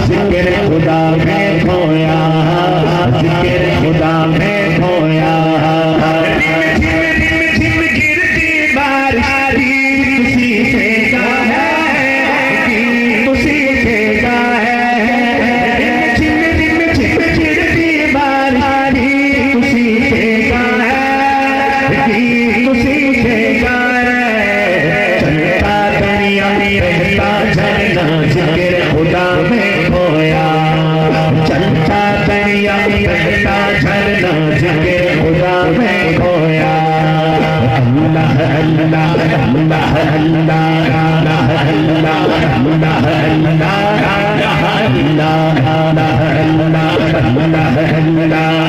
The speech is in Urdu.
ذکر خدا میں کھویا ذکر خدا میں کھویا گرتی بارش اسی سے کا ہے اسی سے کا ہے گرتی بارش اسی سے کا ہے اسی سے کا ہے چلتا دریا بہتا جھرنا ذکر خدا میں کھویا چلتا دریا بہتا جھرنا ذکر خدا میں کھویا اللہ اللہ اللہ اللہ اللہ اللہ اللہ